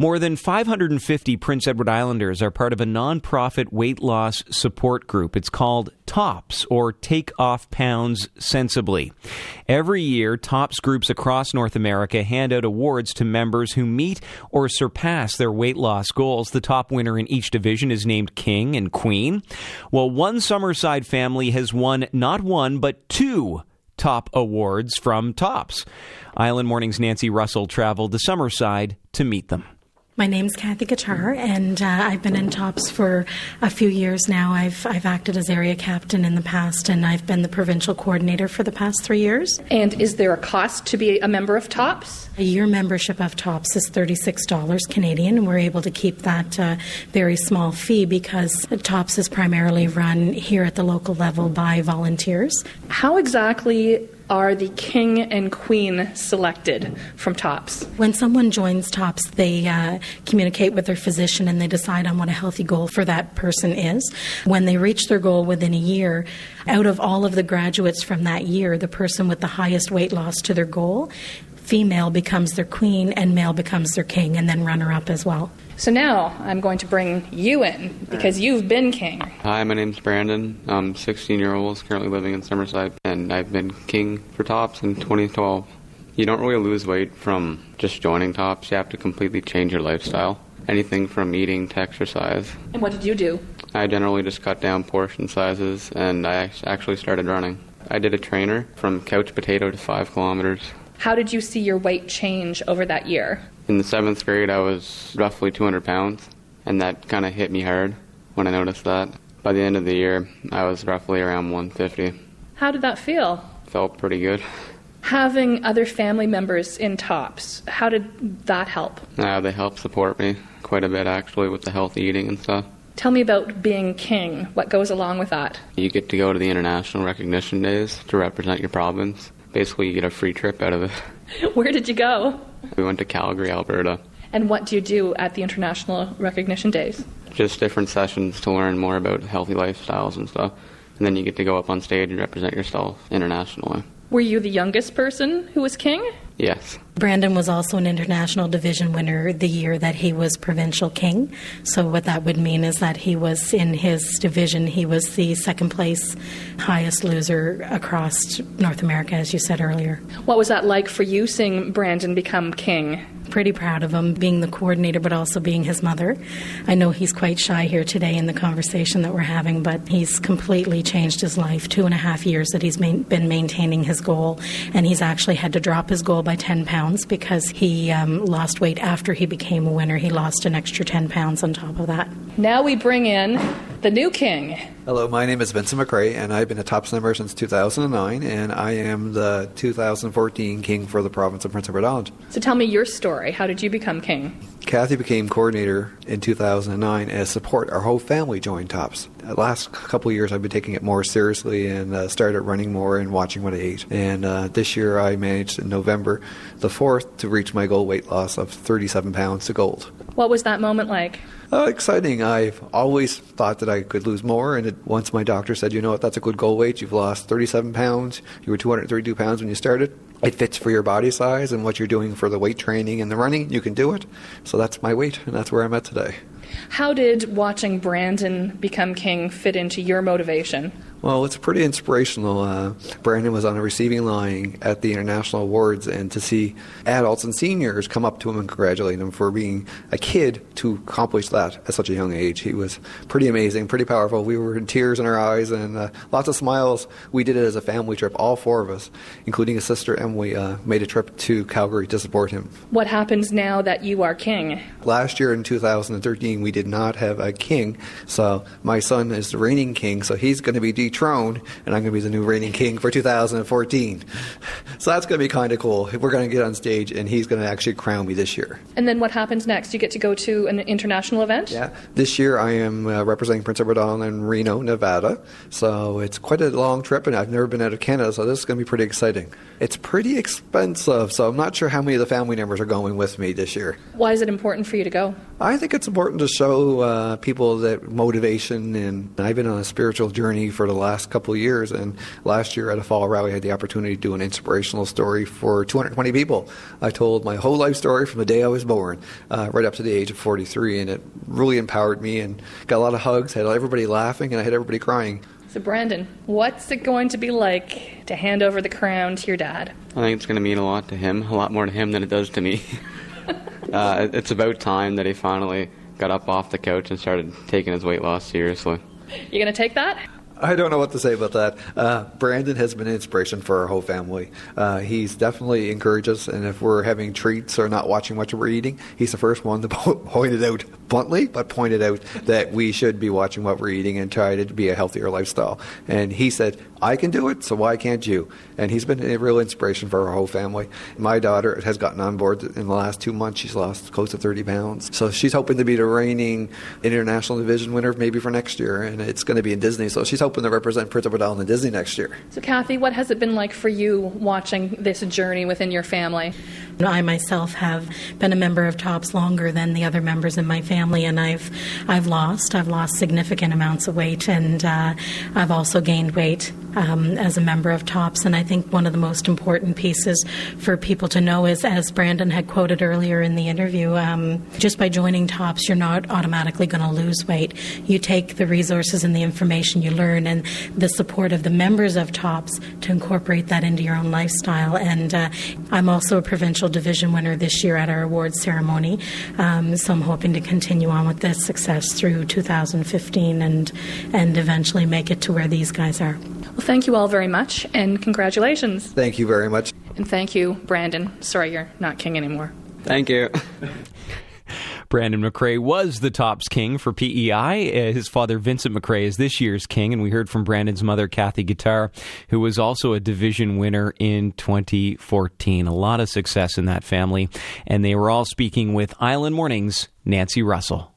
More than 550 Prince Edward Islanders are part of a non-profit weight loss support group. It's called TOPS, or Take Off Pounds Sensibly. Every year, TOPS groups across North America hand out awards to members who meet or surpass their weight loss goals. The top winner in each division is named King and Queen. Well, one Summerside family has won not one, but two top awards from TOPS. Island Morning's Nancy Russell traveled to Summerside to meet them. My name's Kathy Guitar, and I've been in TOPS for a few years now. I've acted as area captain in the past, and I've been the provincial coordinator for the past 3 years. And is there a cost to be a member of TOPS? A year membership of TOPS is $36 Canadian, and we're able to keep that very small fee because TOPS is primarily run here at the local level by volunteers. How exactly are the King and Queen selected from TOPS? When someone joins TOPS, they communicate with their physician and they decide on what a healthy goal for that person is. When they reach their goal within a year, out of all of the graduates from that year, the person with the highest weight loss to their goal, female becomes their queen and male becomes their king, and then runner-up as well. So now I'm going to bring you in because you've been king. Hi, my name's Brandon. I'm 16 years old, currently living in Summerside, and I've been king for TOPS in 2012. You don't really lose weight from just joining TOPS. You have to completely change your lifestyle. Anything from eating to exercise. And what did you do? I generally just cut down portion sizes, and I actually started running. I did a trainer from couch potato to 5 kilometers. How did you see your weight change over that year? In the 7th grade, I was roughly 200 pounds, and that kind of hit me hard when I noticed that. By the end of the year, I was roughly around 150. How did that feel? Felt pretty good. Having other family members in TOPS, how did that help? They helped support me quite a bit, actually, with the healthy eating and stuff. Tell me about being king. What goes along with that? You get to go to the international recognition days to represent your province. Basically, you get a free trip out of it. Where did you go? We went to Calgary, Alberta. And what do you do at the international recognition days? Just different sessions to learn more about healthy lifestyles and stuff. And then you get to go up on stage and represent yourself internationally. Were you the youngest person who was king? Yes. Brandon was also an international division winner the year that he was provincial king. So what that would mean is that he was in his division, he was the second place highest loser across North America, as you said earlier. What was that like for you seeing Brandon become king? Pretty proud of him, being the coordinator, but also being his mother. I know he's quite shy here today in the conversation that we're having, but he's completely changed his life. 2.5 years that he's been maintaining his goal, and he's actually had to drop his goal by 10 pounds because he lost weight after he became a winner. He lost an extra 10 pounds on top of that. Now we bring in the new king. Hello, my name is Vincent McRae, and I've been a TOPS member since 2009, and I am the 2014 king for the province of Prince Edward Island. So tell me your story. How did you become king? Kathy became coordinator in 2009 as support. Our whole family joined TOPS. The last couple of years I've been taking it more seriously and started running more and watching what I ate. And this year I managed in November the 4th to reach my goal weight loss of 37 pounds to gold. What was that moment like? Exciting. I've always thought that I could lose more, and once my doctor said, you know what, that's a good goal weight. You've lost 37 pounds. You were 232 pounds when you started. It fits for your body size and what you're doing for the weight training and the running. You can do it. So that's my weight, and that's where I'm at today. How did watching Brandon become king fit into your motivation? Well, it's pretty inspirational. Brandon was on the receiving line at the International Awards, and to see adults and seniors come up to him and congratulate him for being a kid to accomplish that at such a young age. He was pretty amazing, pretty powerful. We were in tears in our eyes and lots of smiles. We did it as a family trip, all 4 of us, including his sister Emily, made a trip to Calgary to support him. What happens now that you are king? Last year in 2013, we did not have a king, so my son is the reigning king, so he's going to be dethroned, and I'm going to be the new reigning king for 2014. So that's going to be kind of cool. We're going to get on stage, and he's going to actually crown me this year. And then what happens next? You get to go to an international event? Yeah. This year I am representing Prince Edward Island in Reno, Nevada. So it's quite a long trip, and I've never been out of Canada, so this is going to be pretty exciting. It's pretty expensive, so I'm not sure how many of the family members are going with me this year. Why is it important for you to go? I think it's important to show people that motivation, and I've been on a spiritual journey for the last couple of years, and last year at a fall rally I had the opportunity to do an inspirational story for 220 people. I told my whole life story from the day I was born right up to the age of 43, and it really empowered me and got a lot of hugs, had everybody laughing, and I had everybody crying. So Brandon, what's it going to be like to hand over the crown to your dad? I think it's going to mean a lot to him, a lot more to him than it does to me. It's about time that he finally got up off the couch and started taking his weight loss seriously. You going to take that? I don't know what to say about that. Brandon has been an inspiration for our whole family. He's definitely encouraged us, and if we're having treats or not watching what we're eating, he's the first one to point it out bluntly, but pointed out that we should be watching what we're eating and try to be a healthier lifestyle. And he said, I can do it, so why can't you? And he's been a real inspiration for our whole family. My daughter has gotten on board in the last 2 months. She's lost close to 30 pounds. So she's hoping to be the reigning international division winner maybe for next year, and it's going to be in Disney. So she's hoping to represent Prince Edward Island in Disney next year. So Kathy, what has it been like for you watching this journey within your family? I myself have been a member of TOPS longer than the other members in my family, and I've lost significant amounts of weight, and I've also gained weight as a member of TOPS. And I think one of the most important pieces for people to know is, as Brandon had quoted earlier in the interview, just by joining TOPS, you're not automatically going to lose weight. You take the resources and the information you learn and the support of the members of TOPS to incorporate that into your own lifestyle. And I'm also a provincial division winner this year at our awards ceremony, so I'm hoping to continue on with this success through 2015 and eventually make it to where these guys are. Well, thank you all very much, and congratulations. Thank you very much. And thank you, Brandon. Sorry you're not king anymore. Thank you. Brandon McRae was the TOPS king for PEI. His father, Vincent McRae, is this year's king, and we heard from Brandon's mother, Kathy Guitar, who was also a division winner in 2014. A lot of success in that family, and they were all speaking with Island Morning's Nancy Russell.